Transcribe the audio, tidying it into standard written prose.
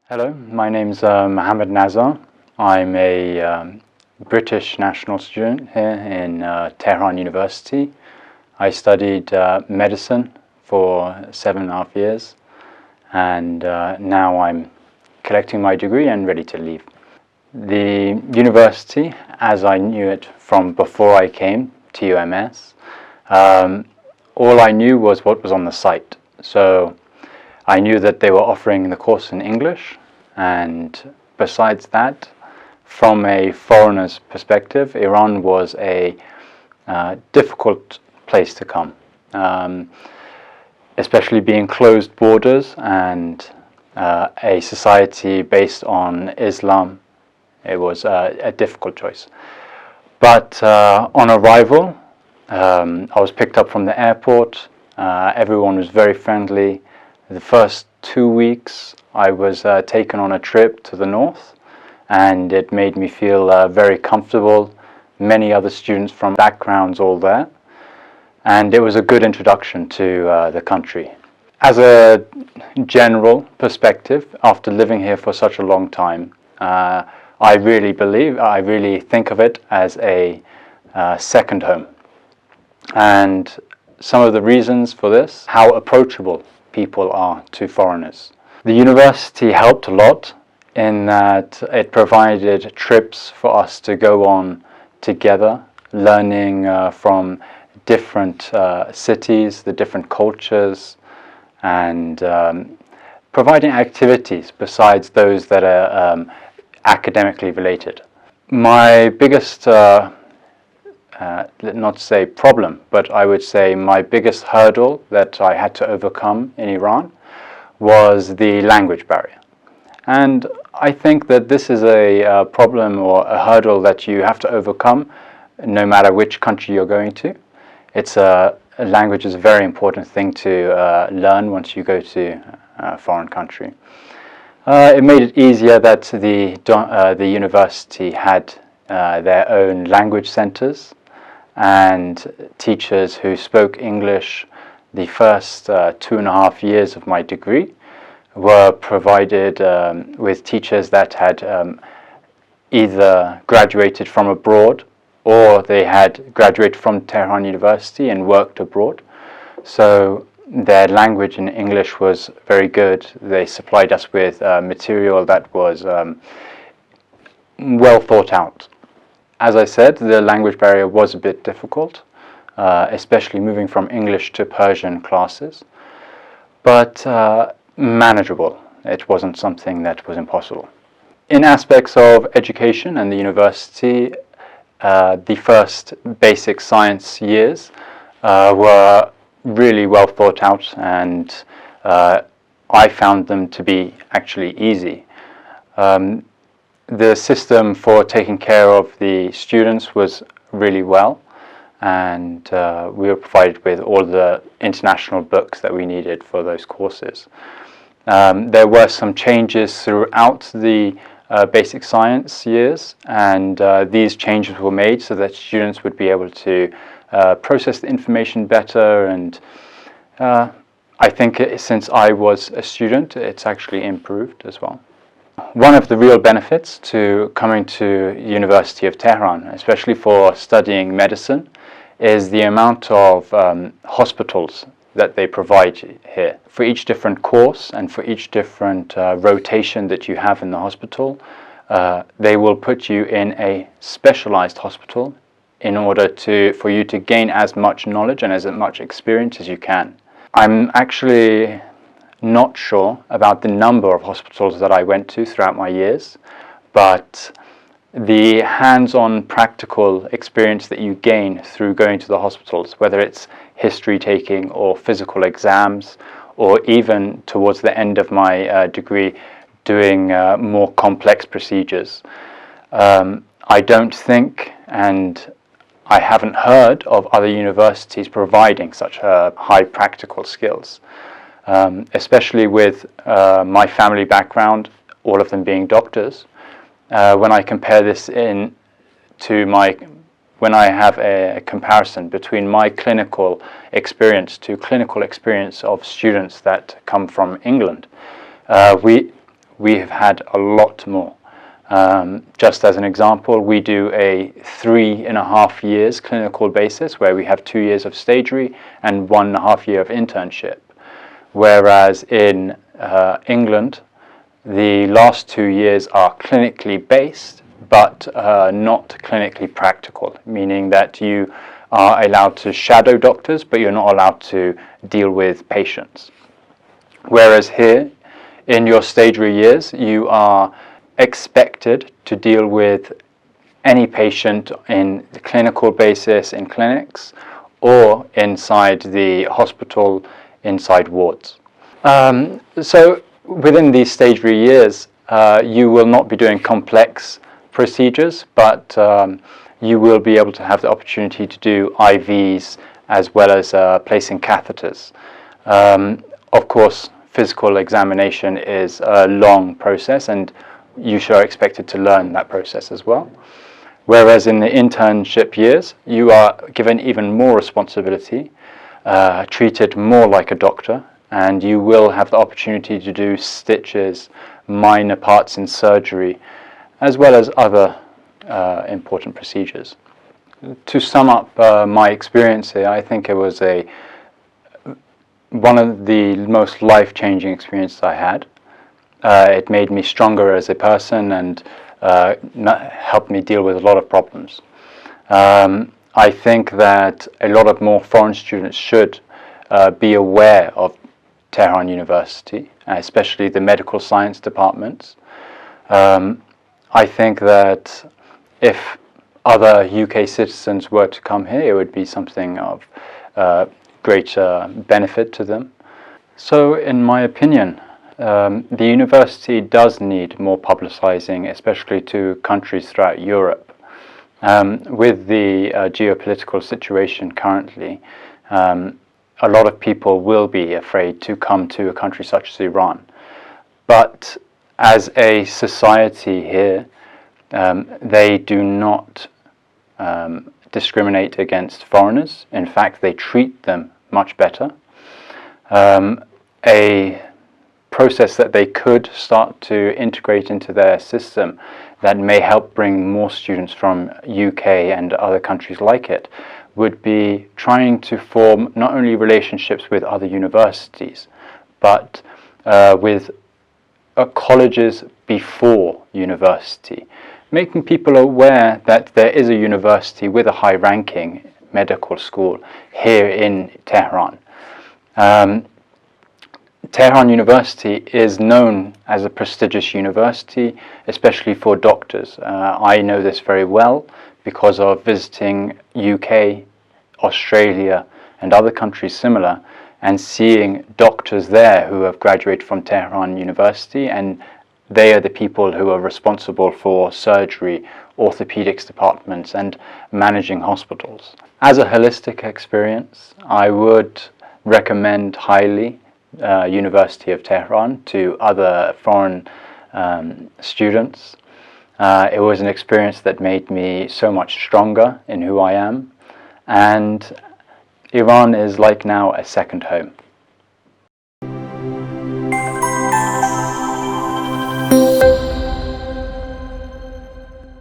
Hello, my name's Mohammed Nazar. I'm a British national student here in Tehran University. I studied medicine for 7.5 years, and now I'm collecting my degree and ready to leave. The university, as I knew it from before I came to UMS, all I knew was what was on the site. So I knew that they were offering the course in English, and besides that, from a foreigner's perspective, Iran was a difficult place to come, especially being closed borders and a society based on Islam. It was a difficult choice. But on arrival, I was picked up from the airport. Everyone was very friendly. The first 2 weeks, I was taken on a trip to the north, and it made me feel very comfortable. Many other students from backgrounds all there, and it was a good introduction to the country. As a general perspective, after living here for such a long time, I really think of it as a second home. And some of the reasons for this: how approachable people are to foreigners. The university helped a lot in that it provided trips for us to go on together, learning from different cities, the different cultures, and providing activities besides those that are academically related. My biggest, not to say problem, but I would say my biggest hurdle that I had to overcome in Iran was the language barrier. And I think that this is a problem or a hurdle that you have to overcome no matter which country you're going to. Language is a very important thing to learn once you go to a foreign country. It made it easier that the university had their own language centers and teachers who spoke English. The first 2.5 years of my degree were provided with teachers that had either graduated from abroad or they had graduated from Tehran University and worked abroad. So their language in English was very good. They supplied us with material that was well thought out. As I said, the language barrier was a bit difficult, especially moving from English to Persian classes, but manageable. It wasn't something that was impossible. In aspects of education and the university, the first basic science years were really well thought out, and I found them to be actually easy. The system for taking care of the students was really well, and we were provided with all the international books that we needed for those courses. There were some changes throughout the basic science years, and these changes were made so that students would be able to process the information better, and I think since I was a student, it's actually improved as well. One of the real benefits to coming to University of Tehran, especially for studying medicine, is the amount of hospitals that they provide here. For each different course and for each different rotation that you have in the hospital, they will put you in a specialized hospital in order for you to gain as much knowledge and as much experience as you can. I'm actually not sure about the number of hospitals that I went to throughout my years, but the hands-on practical experience that you gain through going to the hospitals, whether it's history taking or physical exams, or even towards the end of my degree doing more complex procedures. I don't think, and I haven't heard of other universities providing such high practical skills. Especially with my family background, all of them being doctors. When I compare this when I have a comparison between my clinical experience to clinical experience of students that come from England, we have had a lot more. Just as an example, we do a 3.5 years clinical basis where we have 2 years of stagery and 1.5 year of internship. Whereas in England, the last 2 years are clinically based, but not clinically practical, meaning that you are allowed to shadow doctors, but you're not allowed to deal with patients. Whereas here, in your stagery years, you are expected to deal with any patient in the clinical basis in clinics or inside the hospital, inside wards. So within these stagery years, you will not be doing complex procedures, but you will be able to have the opportunity to do IVs as well as placing catheters. Of course, physical examination is a long process, and you are expected to learn that process as well. Whereas in the internship years, you are given even more responsibility, treated more like a doctor, and you will have the opportunity to do stitches, minor parts in surgery, as well as other important procedures. To sum up my experience here, I think it was one of the most life-changing experiences I had. It made me stronger as a person and helped me deal with a lot of problems. I think that a lot of more foreign students should be aware of Tehran University, especially the medical science departments. I think that if other UK citizens were to come here, it would be something of great benefit to them. So, in my opinion, the university does need more publicizing, especially to countries throughout Europe. With the geopolitical situation currently, a lot of people will be afraid to come to a country such as Iran. But as a society here, they do not discriminate against foreigners. In fact, they treat them much better. A process that they could start to integrate into their system that may help bring more students from UK and other countries like it would be trying to form not only relationships with other universities, but with colleges before university, making people aware that there is a university with a high-ranking medical school here in Tehran. Tehran University is known as a prestigious university, especially for doctors. I know this very well because of visiting UK, Australia, and other countries similar, and seeing doctors there who have graduated from Tehran University, and they are the people who are responsible for surgery, orthopedics departments, and managing hospitals. As a holistic experience, I would recommend highly University of Tehran to other foreign students. It was an experience that made me so much stronger in who I am, and Iran is like now a second home.